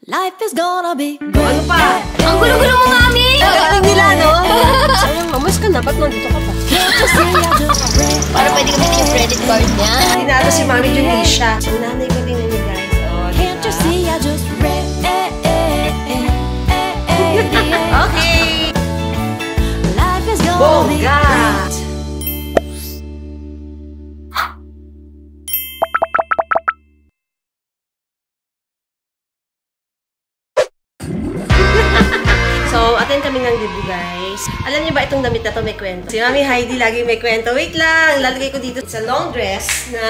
Life is gonna be Ano great. pa? Ang gulo-gulo mo, mami! Galing nila, no? Sayang, mamas ka na. Ba't nandito ka pa? Para pwede gamitin yung credit card niya. Tinalo si Mami Junisha. Ang nanay ko din ni guys. Oh, Can't you see I just read? Okay! Life is gonna be Bongga! great. So, attend kami ng debut, guys. Alam niyo ba itong damit na to may kwento? Si Mami Heidi lagi may kwento. Wait lang! Lalagay ko dito. It's a long dress na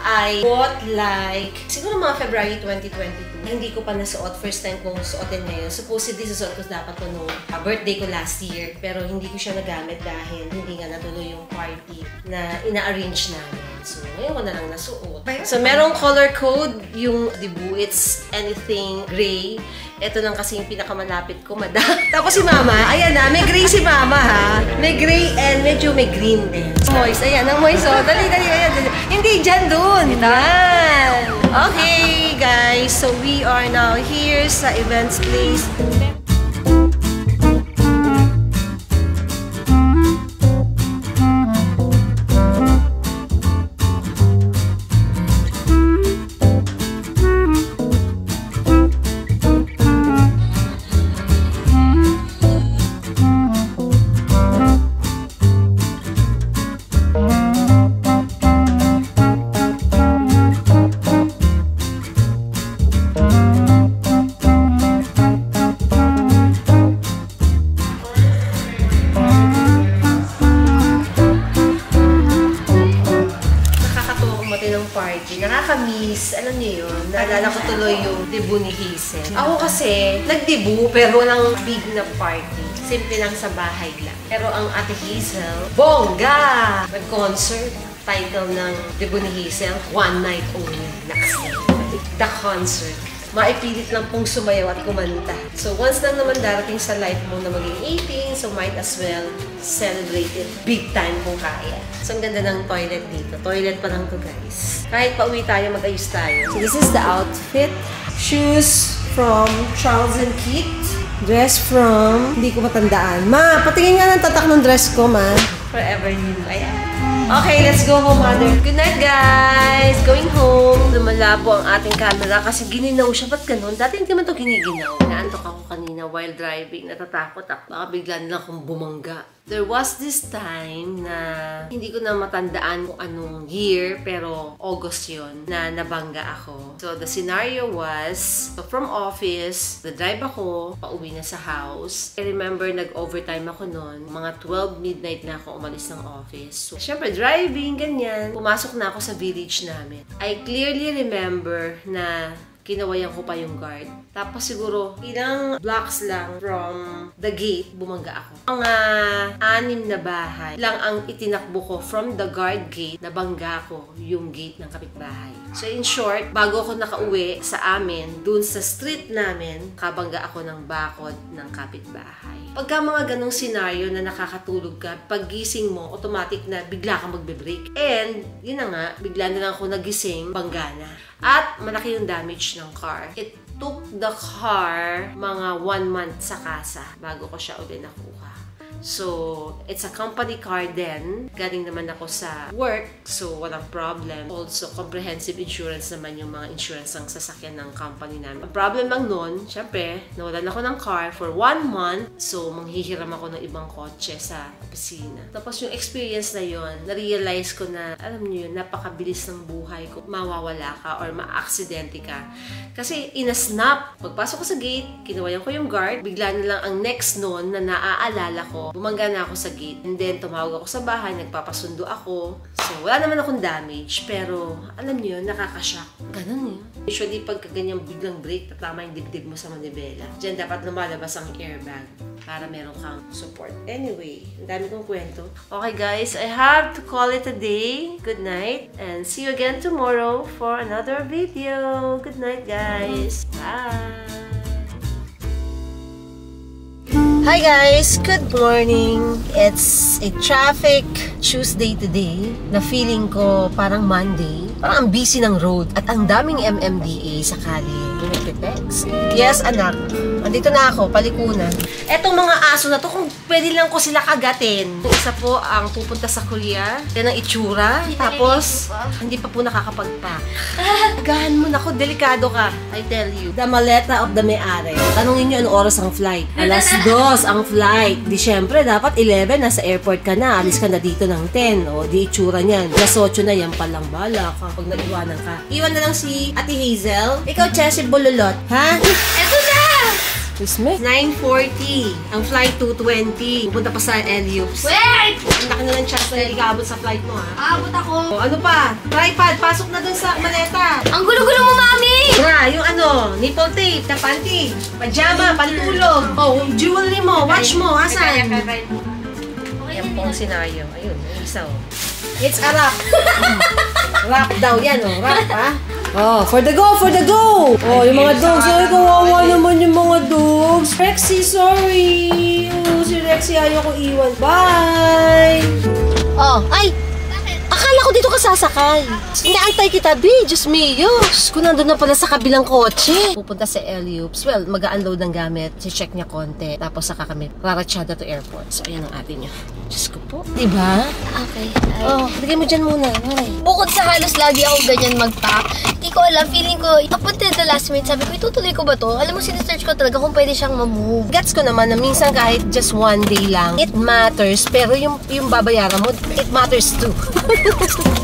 I bought like, siguro mga February 2022. Hindi ko pa nasuot. First time kong suotin ngayon. Supposedly, susuot ko dapat ko nung birthday ko last year. Pero hindi ko siya nagamit dahil hindi nga natuloy yung party na ina-arrange namin. So, ngayon ko na lang nasuot. So, merong color code yung debut. It's anything gray. Ito lang kasi yung pinakamalapit ko, madam. Tapos si Mama, ayan na, may gray si Mama, ha? May gray and medyo may green din. Moist, ayan, ang moist, oh. Dali, ayan, dali. Hindi, dyan dun. Yan. Okay, guys. So, we are now here sa events place. Nakaka-miss, alam niyo yun, naalala ko tuloy yung debut ni Hazel. Ako kasi, nag-debut pero walang big na party. Simple lang sa bahay lang. Pero ang ate Hazel, bongga! Nag-concert. Title ng debut ni Hazel, One Night Only. The concert. Maipilit lang pong sumayaw at kumanta. So, once lang naman darating sa life mo na maging 18, so might as well celebrate it big time kung kaya. So, ang ganda ng toilet dito. Toilet pa lang to, guys. Kahit pauwi tayo, mag-ayos tayo. So, this is the outfit. Shoes from Charles & Keith. Dress from... Hindi ko matandaan. Ma, patingin nga ng tatak ng dress ko, ma. Forever new. Ayan. Okay, let's go home, mother. Good night, guys! Going home. Lumalabo ang ating camera kasi gininaw siya. Ba't ganun? Dati hindi man ito giniginaw. Naantok ako kanina while driving. Natatakot ako. Baka bigla na akong bumangga. There was this time na hindi ko na matandaan kung anong year, pero August yun, na nabangga ako. So, the scenario was, so from office, the-drive ako, pauwi na sa house. I remember, nag-overtime ako noon. Mga 12 midnight na ako umalis ng office. So, syempre, driving, ganyan. Pumasok na ako sa village namin. I clearly remember na kinawayan ko pa yung guard. Tapos siguro, ilang blocks lang from the gate, bumangga ako. Mga 6 na bahay lang ang itinakbo ko from the guard gate, nabangga ko yung gate ng kapitbahay. So in short, bago ako nakauwi sa amin, dun sa street namin, kabangga ako ng bakod ng kapitbahay. Pagka mga ganong senaryo na nakakatulog ka, paggising mo, automatic na bigla kang magbe-break. And, yun na nga, bigla na lang ako nagising, bangga na. At malaki yung damage ng car. It took the car mga 1 month sa kasa bago ko siya uli nakuha. So, it's a company car then. Galing naman ako sa work, so walang problem. Also, comprehensive insurance naman yung mga insurance ng sasakyan ng company namin. Ang problem lang nun, syempre, nawalan ako ng car for 1 month. So, manghihiram ako ng ibang kotse sa opisina. Tapos yung experience na yon, na-realize ko na, alam niyo yun, napakabilis ng buhay ko. Mawawala ka or ma-aksidente ka. Kasi, in a snap, pagpasok ko sa gate, kinawayan ko yung guard, bigla na lang ang next nun na naaalala ko, bumangga na ako sa gate. And then, tumawag ako sa bahay, nagpapasundo ako. So, wala naman akong damage. Pero, alam niyo, nakakashock. Ganun yun. Usually, pagka ganyang biglang break, tatama yung dibdib mo sa manibela. Diyan dapat lumalabas ang airbag para meron kang support. Anyway, ang dami kong kwento. Okay guys, I have to call it a day. Good night. And see you again tomorrow for another video. Good night, guys. Bye! Hi guys! Good morning! It's a traffic Tuesday today na feeling ko parang Monday. Parang ang busy ng road at ang daming MMDA sa kalye. Nagpipex. Yes, anak. Andito na ako, palikunan. Etong mga aso na to, kung pwede lang ko sila kagatin. Yung isa po ang pupunta sa Korea. Yan ang itsura. Tapos, hindi pa po nakakapag-pack. Agahan mo na ako, delikado ka. I tell you. The maleta of the may-ari. Tanungin nyo anong oras ang flight. Alas 2 ang flight. Di syempre, dapat 11, nasa airport ka na. Alis ka na dito ng 10. O, di itsura niyan. Alas 8 na yan palang bala ka pag nag-iwanan ka. Iwan na lang si Ate Hazel. Ikaw, Chelsea Bololot. Ha? Eto na! Excuse me? 9:40. Ang flight 2:20. Pupunta pa sa Eliups. Wait! Ang laki na ng chance na ikaabot sa flight mo, ha? Aabot ako. O, ano pa? Tripod, pasok na dun sa maleta. Ang gulo-gulo mo, mami! Yung ano, nipple tape, na panty, pajama, pantulog. O, yung jewelry mo, watch mo, asan? Yan po ang scenario. Ayun, yung isa, oh. It's a wrap. Wrap daw yan, oh. Wrap, ha? Oh, for the go, for the go! Oh, yung mga dogs. Ay, kawawa naman yung mga dogs. Rexy, sorry. Oh, si Rexy, ayaw ko iwan. Bye! Oh, ay! Akala ko dito ka sasakay. Inaantay kita, B. Diyos mio. Kung nandun na pala sa kabilang kotse. Pupunta sa Eliups. Well, mag-unload ng gamit. Si-check niya konti. Tapos saka kami raratsada to airport. So, ayan ang atin niya. Diyos ko po. Diba? Okay. Oh, bigay mo dyan muna. Maray. Bukod sa halos lagi ako ganyan mag-pack, hindi ko alam, feeling ko, up until the last minute, sabi ko, itutuloy ko ba to? Alam mo, sinesearch ko talaga kung pwede siyang ma-move. Gets ko naman na minsan kahit just one day lang, it matters. Pero yung babayaran mo, it matters too.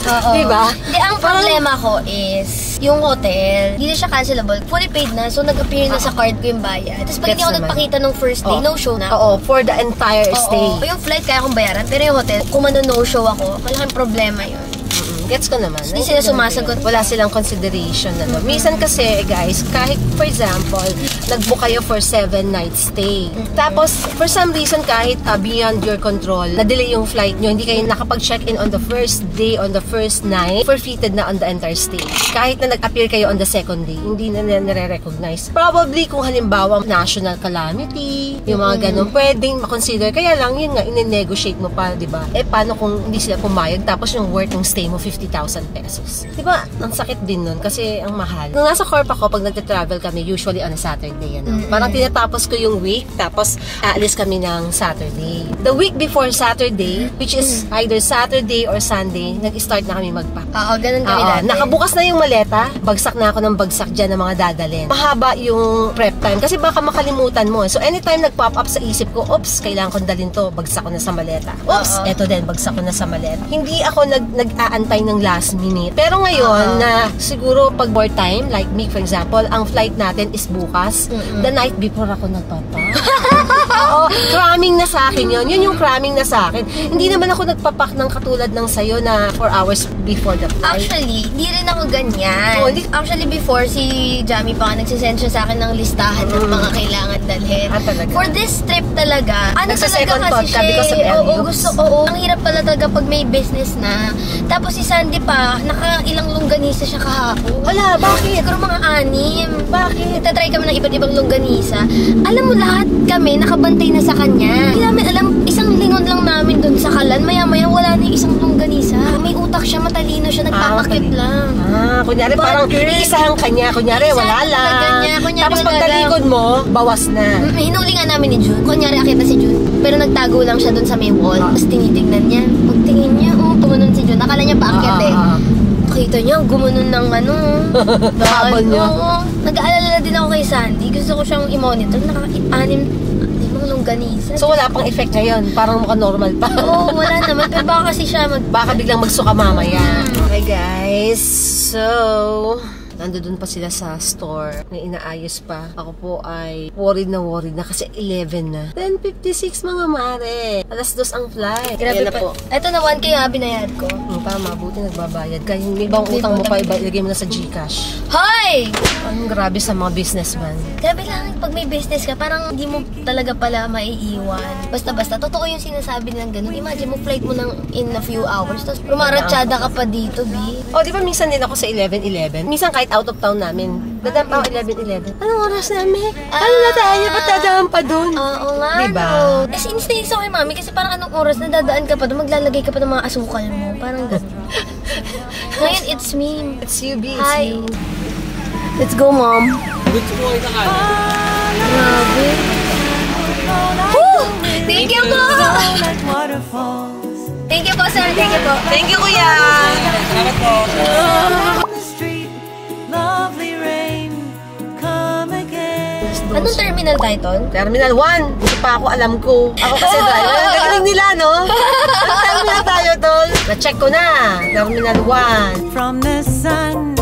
Oo. Diba? Hindi, ang problema ko is, yung hotel, hindi na siya cancelable. Fully paid na, so nag-appear na sa card ko yung bayad. Tapos pag hindi Gets ako naman. nagpakita nung first day, no show na. Oo, for the entire stay. Oo. Yung flight kaya akong bayaran, pero yung hotel, kung no show ako, malaking problema yun. Gets ko naman. Hindi sila sumasagot. Wala silang consideration na to. Minsan kasi, guys, kahit for example, nag-book kayo for 7 night stay. Tapos, for some reason, kahit beyond your control, na-delay yung flight nyo, hindi kayo nakapag-check-in on the first day, on the first night, forfeited na on the entire stay. Kahit na nag-appear kayo on the second day, hindi na nare-recognize. Probably, kung halimbawa, national calamity, yung mga ganun, pwedeng makonsider. Kaya lang, yun nga, ine-negotiate mo pa, di ba? Eh, paano kung hindi sila pumayag, tapos yung worth ng stay mo, 50,000 pesos. Diba? Ang sakit din nun kasi ang mahal. Nung nasa corp ako, pag nagte-travel kami, usually on a Saturday, Parang tinatapos ko yung week, tapos aalis kami ng Saturday. The week before Saturday, which is either Saturday or Sunday, nag-start na kami mag-pack. Oo, ganun kami dati. Nakabukas na yung maleta, bagsak na ako ng bagsak dyan ng mga dadalhin. Mahaba yung prep time kasi baka makalimutan mo. So anytime nag-pop up sa isip ko, oops, kailangan kong dalhin to, bagsak ko na sa maleta. Oops, eto din, bagsak ko na sa maleta. Hindi ako nag-aantay ng last minute. Pero ngayon, na siguro pag board time, like me for example, ang flight natin is bukas. The night before ako nagpapa. Oo, cramming na sa akin yun. Yun yung cramming na sa akin. Hindi naman ako nagpapak ng katulad ng sayo na 4 hours before the flight. Actually, hindi rin ako ganyan. Oh, Actually, before, si Jamie pa nga nagsisend siya sa akin ng listahan ng mga kailangan dalhin. Talaga? For this trip talaga, Nagsa-second talaga thought kasi ka because of siya, Eliups? ang hirap pala talaga pag may business na. Tapos si Sandy pa, nakailang longganisa siya kahapon. Wala, bakit? Siguro mga 6. Bakit? Nagtatry kami ng iba't ibang longganisa. Alam mo, lahat kami nakabantay na sa kanya. Hindi namin alam, isang lingon lang namin dun sa kalan. Maya-maya wala na yung isang longganisa. May utak siya, matalino siya, nagpapakit lang. Kunyari parang iisang kanya. Kunyari, Isa wala talaga lang. niya. Kunyari, Tapos wala pag lang. talikod mo, bawas na. Hinuli nga namin ni June. Kunyari, akit na si June. Pero nagtago lang siya dun sa may wall. Tapos tinitignan niya. Pagtingin niya, tumanon si June. Akala niya paakyat Kita niya, gumunon ng Habol niya. Oo. Nag-aalala din ako kay Sandy. Gusto ko siyang i-monitor. Limang longganisa. So wala pang effect ngayon. Parang mukha normal pa. Oo, wala naman. Pero baka kasi siya Baka biglang magsuka mamaya. Okay guys, so nandoon pa sila sa store na inaayos pa. Ako po ay worried na kasi 11 na. 10:56 mga mare. Alas 2 ang flight. Grabe Ayan na pa. po. Ito na 1K nga binayad ko. Tama, buti nagbabayad. Kaya may ibang utang mo pa, ilagay mo na sa GCash. Hoy! Anong grabe sa mga businessman. Grabe lang, pag may business ka, parang hindi mo talaga pala maiiwan. Basta-basta, totoo yung sinasabi ng ganun. Imagine mo, flight mo in a few hours, tapos rumaratsada ka pa dito, B. O, di ba minsan din ako sa 11:11? Minsan kahit out of town namin, dadaan pa ako 11:11. Anong oras namin? Ano na tayo? Ba't dadaan pa dun? Oo nga, Diba? no. Kasi inis ako kay mami, kasi parang anong oras na dadaan ka pa doon, maglalagay ka pa ng mga asukal mo. Parang ganun. Ngayon, it's me. It's you, B. It's Hi. you. Let's go, Mom. Gusto mo ito ka. Grabe. Woo! Thank you po! Thank you po, sir. Thank you po. Thank you, Kuya! Salamat po. Anong terminal tayo, Ton? Terminal 1. Hindi pa ako alam ko. Ako kasi driver. Ang galing nila, no? Ang terminal tayo, Tol. Na-check ko na. Terminal 1. From the sun,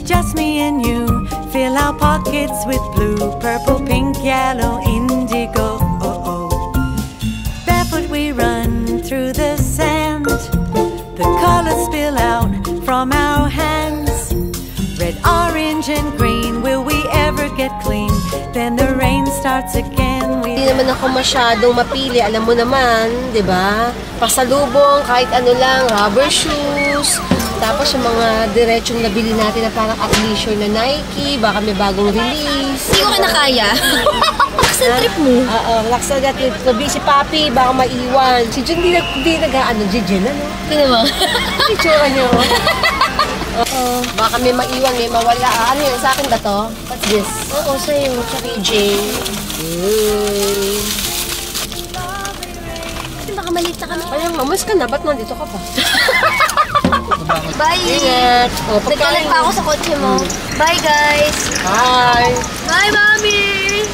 just me and you. Fill our pockets with blue, purple, pink, yellow, indigo. Oh oh. Barefoot we run through the sand. The colors spill out from our hands. Red, orange, and green. Will we ever get clean? Then the rain starts again. Hindi naman ako masyadong mapili. Alam mo naman, di ba? Pasalubong, kahit ano lang, rubber shoes. Tapos yung mga diretsong nabili natin na parang athleisure na Nike. Baka may bagong release. Hindi ko kinakaya. Kasi trip mo. Oo, relax na natin. Si Papi, baka maiwan. Si Jun, di nag-ano, Jun, ano? Sino mo? Picture niyo. Oo. Baka may maiwan, may mawala. Ano yun? Sa akin ba to? What's this? Oo, sa'yo. Sa KJ. Baka maliit na kami. Ayun, mamas ka na. Ba't nandito ka pa? Bye! Ingat. O, Nagkalat pa ako sa kotse mo. Bye, guys! Bye! Bye, Mami!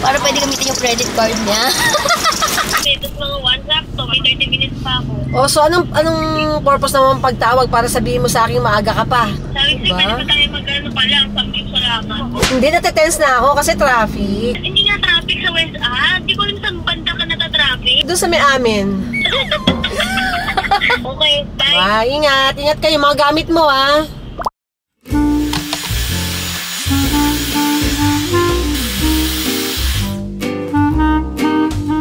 Para pwede gamitin yung credit card niya. Tapos mga WhatsApp to, may 30 minutes pa ako. O, so anong purpose naman pagtawag para sabihin mo sa akin maaga ka pa? Sabi ko, Diba? pwede ba tayo mag-ano pa lang, sabi ko salamat. Hindi, natitense na ako kasi traffic. Hindi nga traffic sa West Hindi ko alam saan banda ka nata-traffic. Doon sa may amin. Okay, bye. Bye, ingat. Ingat kayo, mga gamit mo, ha?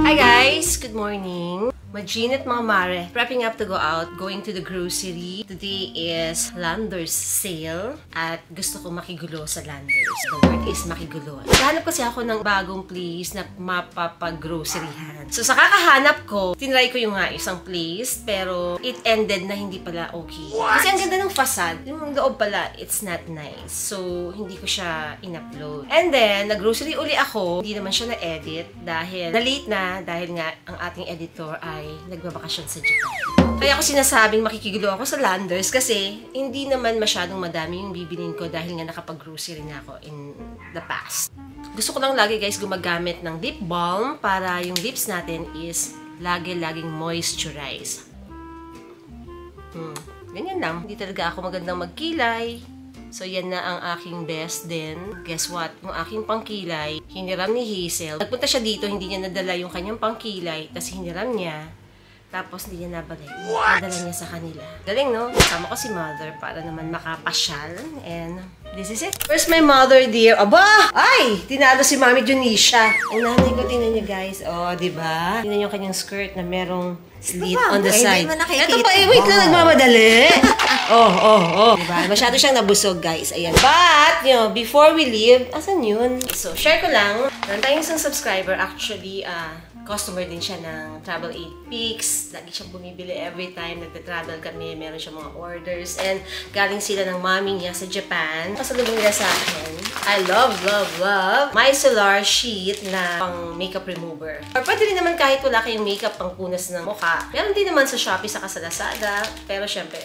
Hi guys! Good morning! Majin at mga mare. Prepping up to go out, going to the grocery. Today is Landers sale at gusto ko makigulo sa Landers. The word is makigulo. Hanap kasi ako ng bagong place na mapapag-groceryhan. So sa kakahanap ko, tinry ko yung isang place pero it ended na hindi pala okay. Kasi ang ganda ng facade, yung loob pala, it's not nice. So hindi ko siya in-upload. And then, nag-grocery uli ako. Hindi naman siya na-edit dahil na-late na dahil nga ang ating editor ay nagbabakasyon sa Japan. Kaya ako sinasabing makikigulo ako sa Landers kasi hindi naman masyadong madami yung bibilin ko dahil nga nakapag-grocery na ako in the past. Gusto ko lang lagi guys gumagamit ng lip balm para yung lips natin is laging moisturize. Ganyan lang. Hindi talaga ako magandang magkilay. So, yan na ang aking best din. Guess what? Yung aking pangkilay, hiniram ni Hazel. Nagpunta siya dito, hindi niya nadala yung kanyang pangkilay, tapos hiniram niya. Tapos, hindi niya nabalik. Nadala niya sa kanila. Galing, no? Kasama ko si Mother para naman makapasyal. And, this is it. First, my mother, dear. Aba! Ay! Tinalo si Mami Junisha. Ang nanay ko, tingnan niyo, guys. Oh, diba? Tingnan niyo yung kanyang skirt na merong slit on the side. Ito pa, wait lang, nagmamadali. Oh. Diba? Masyado siyang nabusog, guys. Ayan. But, you know, before we leave, asan yun? So, share ko lang. Meron tayong isang subscriber, actually, customer din siya ng Travel 8 Peaks. Lagi siyang bumibili every time nagta-travel kami. Meron siyang mga orders. And galing sila ng mami niya sa Japan. Pasalubong nila sa akin. I love micellar sheet na pang makeup remover. Or pwede rin naman kahit wala kayong makeup pang punas ng mukha. Meron din naman sa Shopee sa Lazada. Pero syempre,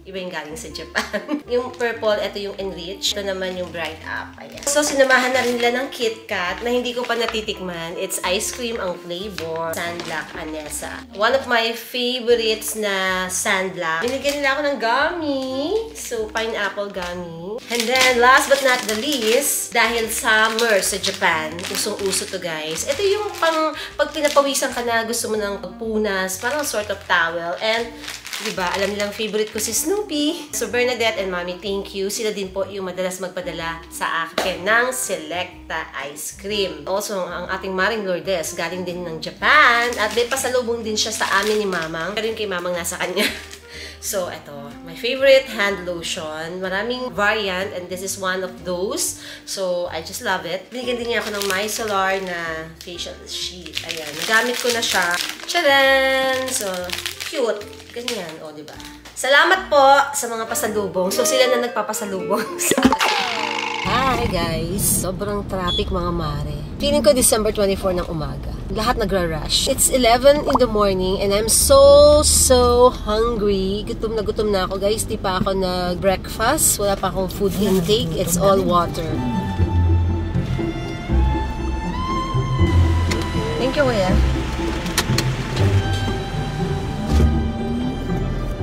iba yung galing sa Japan. Yung purple, ito yung Enrich. Ito naman yung Bright Up. Ayan. So, sinamahan na rin nila ng KitKat na hindi ko pa natitikman. It's ice cream ang flavor. Sandblock Anessa. One of my favorites na sandblock. Binigyan nila ako ng gummy. So, pineapple gummy. And then, last but not the least, dahil summer sa Japan, usong-uso to guys. Ito yung pag pinapawisan ka na, gusto mo ng pagpunas, parang sort of towel. And, diba, alam nilang favorite ko si Snoopy. So, Bernadette and Mommy, thank you. Sila din po yung madalas magpadala sa akin ng Selecta ice cream. Also, ang ating Maring Lourdes, galing din ng Japan. At may pasalubong din siya sa amin ni Mamang. Pero yung kay Mamang nasa kanya. So, eto. My favorite hand lotion. Maraming variant and this is one of those. So, I just love it. Binigyan din niya ako ng micellar na facial sheet. Ayan. Nagamit ko na siya. Tcharan! So, cute. Ganyan. O, diba? Salamat po sa mga pasalubong. So, sila na nagpapasalubong sa Hi guys! Sobrang traffic mga mare. Feeling ko December 24 ng umaga. Lahat nagra-rush. It's 11 in the morning and I'm so hungry. Gutom na ako guys. Di pa ako nag-breakfast. Wala pa akong food intake. It's all water. Thank you, Kuya.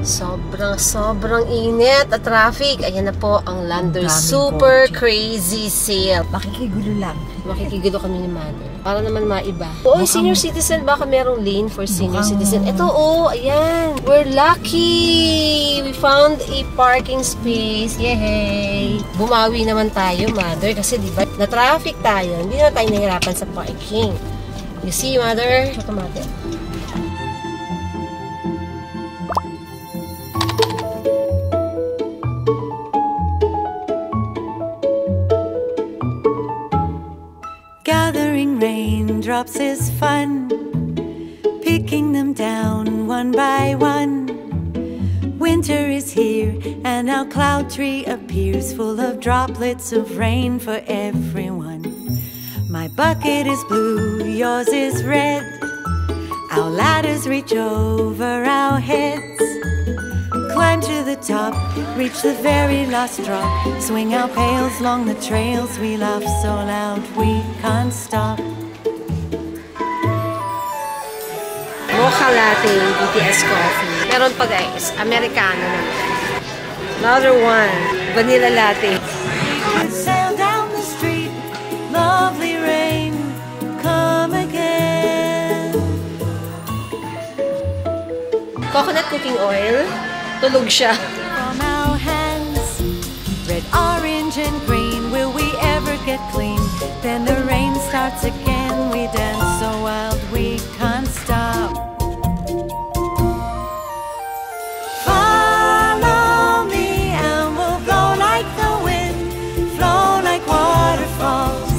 Sobrang init at traffic. Ayan na po ang Landers Super Crazy Sale. Makikigulo lang. Makikigulo kami ni Mother. Para naman maiba. Senior citizen. Baka merong lane for senior citizen. Ito, ayan. We're lucky. We found a parking space. Yay! Bumawi naman tayo, Mother. Kasi diba, na-traffic tayo. Hindi na tayo nahirapan sa parking. You see, Mother? Automatic. Gathering raindrops is fun, picking them down one by one. Winter is here and our cloud tree appears full of droplets of rain for everyone. My bucket is blue, yours is red. Our ladders reach over our heads. Climb to the top, reach the very last drop. Swing our pails along the trails. We laugh so loud we can't stop. Mocha latte, BTS coffee. Meron pa guys, Americano naman. Another one, vanilla latte. We sail down the street, lovely rain, come again. Coconut cooking oil. Tulog siya. From our hands, red, orange, and green. Will we ever get clean? Then the rain starts again. We dance so wild we can't stop. Follow me and we'll blow like the wind, flow like waterfalls.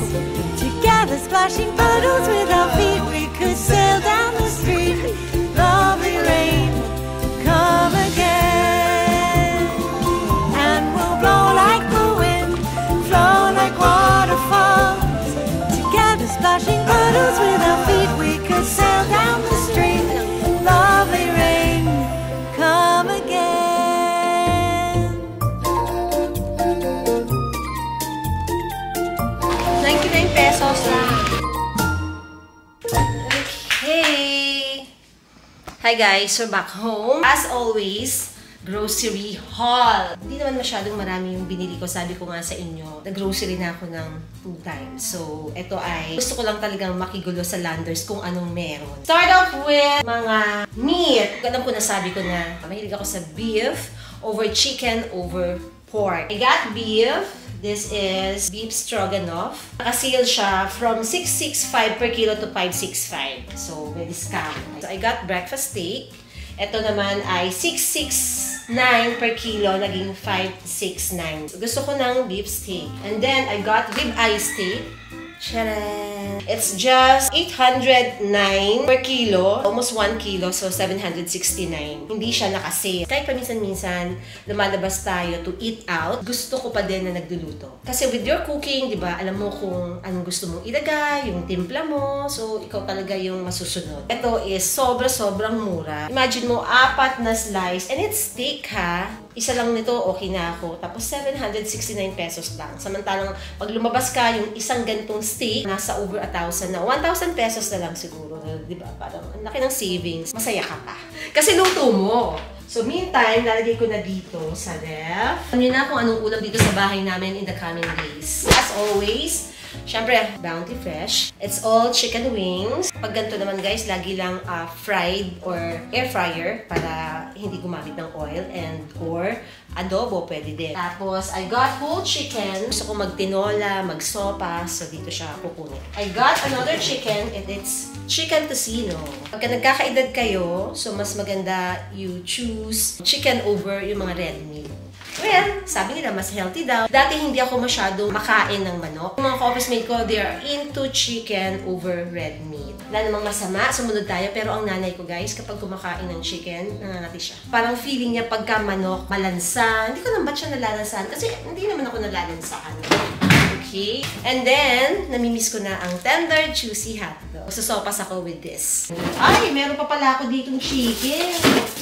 Together splashing puddles with our feet, we could sail down the street. Lovely rain, come again. Splashing puddles with our feet, we could sail down the street. Lovely rain, come again. 99 pesos lang. Okay. Hi guys, we're back home. As always, grocery haul. Hindi naman masyadong marami yung binili ko. Sabi ko nga sa inyo, nag-grocery na ako ng 2 times. So, ito ay gusto ko lang talagang makigulo sa Landers kung anong meron. Start off with mga meat. Alam ko na sabi ko na mahilig ako sa beef over chicken over pork. I got beef. This is beef stroganoff. Naka-sale siya from $6.65 per kilo to $5.65. So, may discount. So, I got breakfast steak. Ito naman ay $6.69 per kilo, naging $5.69. Gusto ko ng beef steak. And then, I got ribeye steak. Tcharan! It's just $809 per kilo. Almost 1 kilo, so $769. Hindi siya nakasale. Kahit paminsan-minsan, lumalabas tayo to eat out, gusto ko pa din na nagluluto. Kasi with your cooking, di ba, alam mo kung anong gusto mong ilagay, yung timpla mo, so ikaw talaga yung masusunod. Ito is sobrang mura. Imagine mo, 4 na slice, and it's steak ha. Isa lang nito, okay na ako. Tapos 769 pesos lang. Samantalang pag lumabas ka, yung isang ganitong steak, nasa over 1,000 na. 1,000 pesos na lang siguro. Diba? Parang ang laki ng savings. Masaya ka pa. Kasi luto mo. So, meantime, lalagay ko na dito sa ref. Alam niyo na kung anong ulam dito sa bahay namin in the coming days. As always, syempre, Bounty Fresh. It's all chicken wings. Pag ganito naman guys, lagi lang fried or air fryer para hindi gumamit ng oil and or adobo pwede din. Tapos, I got whole chicken. Gusto ko magtinola, magsopa. So, dito siya kukunin. I got another chicken and it's chicken tocino. Pagka nagkakaedad kayo, so mas maganda you choose chicken over yung mga red meat. Well, sabi nila mas healthy daw. Dati hindi ako masyado makain ng manok. Yung mga ka-office mate ko, they are into chicken over red meat. Wala namang masama, sumunod tayo. Pero ang nanay ko guys, kapag kumakain ng chicken, nangangati siya. Parang feeling niya pagka manok, malansa. Hindi ko naman ba't siya nalalansahan? Kasi hindi naman ako nalalansahan. Okay? And then, namimiss ko na ang tender, juicy hotdog. Susopas ako with this. Ay, meron pa pala ako ditong chicken.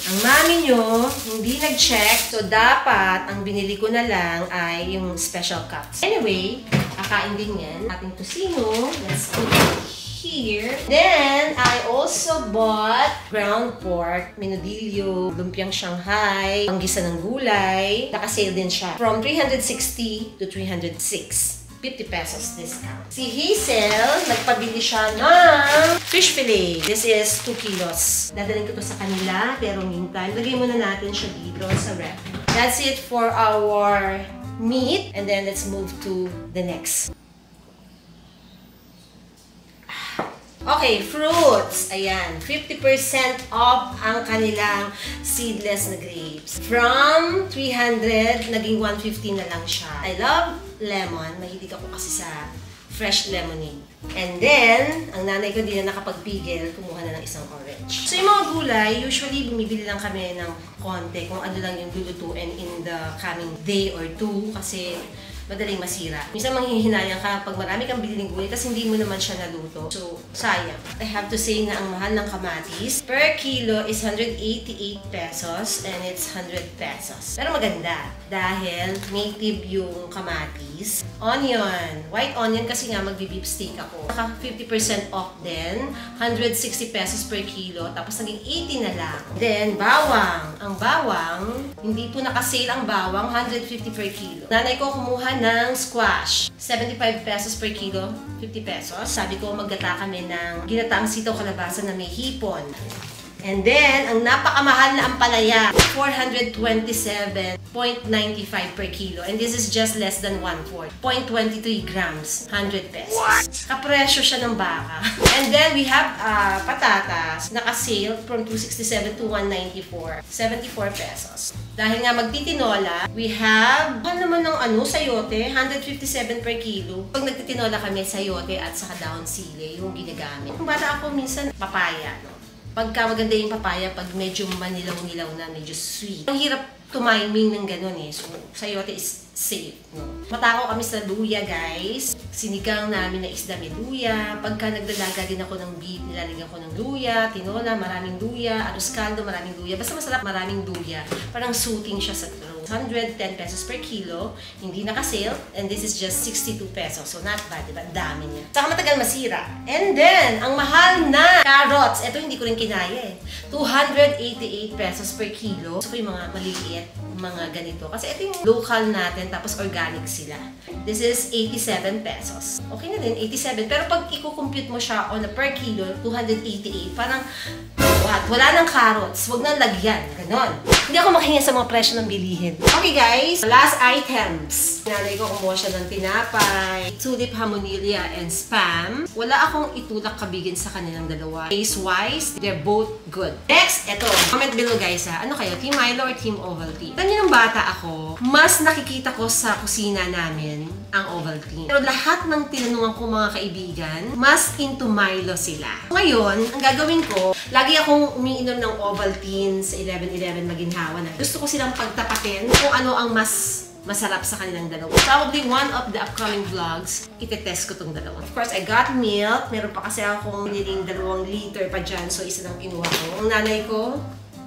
Ang mami nyo, hindi nag-check. So, dapat, ang binili ko na lang ay yung special cuts. Anyway, kakain din yan. Ating tocino. Let's put it here. Then, I also bought ground pork, minudilyo, lumpiang Shanghai, panggisa ng gulay. Nakasale din siya. From 360 to 306. 50 pesos discount. Si Hazel, nagpabili siya ng fish fillet. This is 2 kilos. Dadalhin ko to sa kanila, pero meantime, lagay muna natin siya dito sa ref. That's it for our meat. And then, let's move to the next. Okay, fruits. Ayan, 50% off ang kanilang seedless na grapes. From 300, naging 150 na lang siya. I love lemon. Mahilig ako kasi sa fresh lemonade. And then, ang nanay ko din na nakapagpigil, kumuha na ng isang orange. So, yung mga gulay, usually bumibili lang kami ng konti kung ano lang yung lulutuin in the coming day or two kasi madaling masira. Minsan manghihinayang ka pag marami kang bililing gulay kasi hindi mo naman siya naluto. So, sayang. I have to say na ang mahal ng kamatis per kilo is 188 pesos and it's 100 pesos. Pero maganda dahil native yung kamatis. Onion. White onion kasi nga magbi-beef steak ako. Naka 50% off din. 160 pesos per kilo. Tapos naging 80 na lang. Then, bawang. Ang bawang, hindi po nakasale ang bawang. 150 per kilo. Nanay ko kumuha ng squash. 75 pesos per kilo, 50 pesos. Sabi ko, maggata kami ng ginataang sitaw kalabasa na may hipon. And then, ang napakamahal na ampalaya, 427.95 per kilo. And this is just less than 1/4. 0.23 grams, 100 pesos. What? Kapresyo siya ng baka. And then, we have patatas, naka-sale from 267 to 194. 74 pesos. Dahil nga magtitinola, we have, naman ng sayote, 157 per kilo. Pag nagtitinola kami, sayote at saka daon sili, yung ginagamit. Kung bata ako, minsan papaya, no? Pagka maganda yung papaya, pag medyo manilaw-nilaw na, medyo sweet. Ang hirap tumiming ng ganun eh. So, sayote is safe, no? Matakaw kami sa luya, guys. Sinigang namin na isda may luya. Pagka nagdalaga din ako ng beef, nilalagyan ko ng luya, tinola, maraming luya, arroz caldo, maraming luya. Basta masarap, maraming luya. Parang suiting siya sa throat. 110 pesos per kilo, hindi naka-sale, and this is just 62 pesos. So, not bad, diba? Dami niya. Saka matagal masira. And then, ang mahal na carrots. Ito hindi ko rin kinaya eh. 288 pesos per kilo. So, yung mga maliliit, mga ganito. Kasi ito yung local natin, tapos organic sila. This is 87 pesos. Okay na din, 87. Pero pag i-compute mo siya on a per kilo, 288, parang, what? Wala ng carrots. Huwag nang lagyan. Ganon. Hindi ako makahinga sa mga presyo ng bilihin. Okay guys, last items. Nanay ko kumuha siya ng tinapay, tulip hamonilla, and spam. Wala akong itulak kabigin sa kanilang dalawa. Taste-wise, they're both good. Next, eto. Comment below guys ha. Ano kayo? Team Milo or Team Ovaltine? Kanina nung bata ako, mas nakikita ko sa kusina namin ang Ovaltine. Pero lahat ng tinanungan ko mga kaibigan, mas into Milo sila. Ngayon, ang gagawin ko, lagi akong umiinom ng Ovaltine sa 11-11 maginhawa na. Gusto ko silang pagtapatin kung ano ang mas masarap sa kanilang dalawa. Probably one of the upcoming vlogs, itetest ko tong dalawa. Of course, I got milk. Meron pa kasi akong niling 2 liter pa dyan, so isa lang kinuha ko. Ang nanay ko,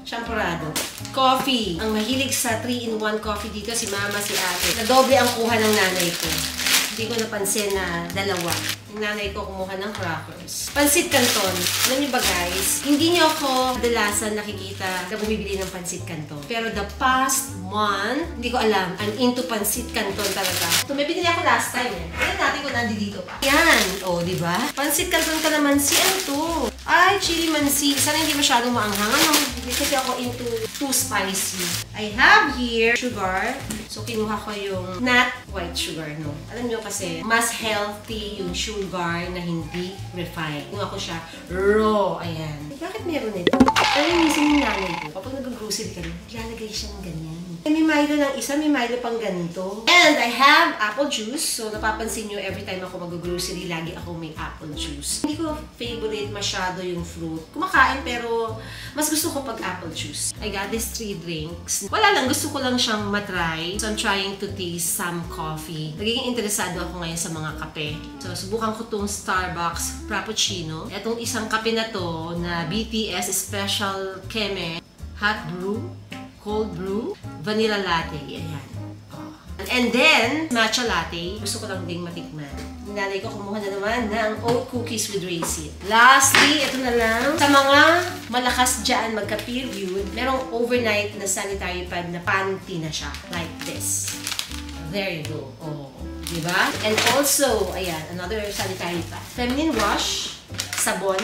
Champorado. Coffee. Ang mahilig sa 3-in-1 coffee dito, si mama, si ate. Nadoble ang kuha ng nanay ko. Hindi ko napansin na 2. Yung nanay ko kumuha ng crackers. Pansit Canton. Alam niyo ba guys, hindi niyo ako kadalasan nakikita na bumibili ng Pansit Canton. Pero the past month, hindi ko alam, I'm into Pansit Canton talaga. So may binili ako last time eh. Tignan natin kung nandito pa. Yan! O, di ba? Pansit Canton Calamansi. Ano to? Ay, chili mansi. Sana hindi masyadong maanghang. Ano? Kasi ako into too spicy. I have here sugar. So, kinuha ko yung not white sugar, no? Alam nyo kasi, mas healthy yung sugar na hindi refined. Kinuha ko siya raw. Ayan. Bakit meron ito? Pero minsan yung nanay ko, kapag nag-grocery kami, ilalagay siya ng ganyan. May Milo ng isa, may Milo pang ganito. And I have apple juice. So, napapansin nyo, every time ako mag-grocery, lagi ako may apple juice. Hindi ko favorite masyado yung fruit. Kumakain, pero mas gusto ko pag apple juice. I got these 3 drinks. Wala lang, gusto ko lang siyang matry. So, I'm trying to taste some coffee. Nagiging interesado ako ngayon sa mga kape. So, subukan ko tong Starbucks Frappuccino. Itong isang kape na to, na BTS Special Keme Hot Brew, Cold Brew, Vanilla Latte. Ayan. And then, matcha latte. Gusto ko lang ding matikman. Nanay ko kumuha na naman ng oat cookies with raisin. Lastly, ito na lang. Sa mga malakas dyan magka-period, merong overnight na sanitary pad na panty na siya. Like this. There you go. Oh, diba? And also, ayan, another sanitary pad. Feminine wash, sabon,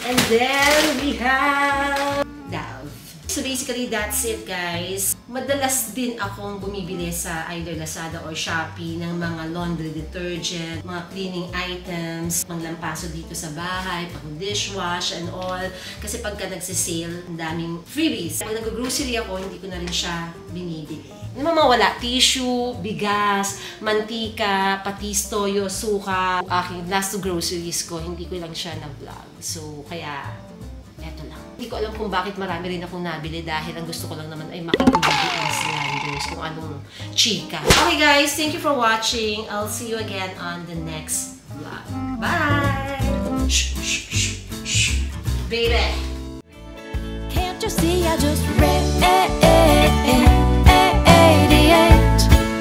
and then we have Dove. So basically, that's it guys. Madalas din akong bumibili sa either Lazada or Shopee ng mga laundry detergent, mga cleaning items, panglampaso dito sa bahay, pang dishwash and all. Kasi pagka nagsisale, ang daming freebies. Pag nag-grocery ako, hindi ko na rin siya binibili. Mamawala, tissue, bigas, mantika, patis, toyo, suka. Aking last 2 groceries ko, hindi ko lang siya na-vlog. So, kaya, eto lang. Hindi ko alam kung bakit marami rin akong nabili dahil ang gusto ko lang naman ay makikiguliin sa Landers kung anong chika. Okay guys, thank you for watching. I'll see you again on the next vlog. Bye! Shh, shh, shh, shh. Baby! Can't you see I just read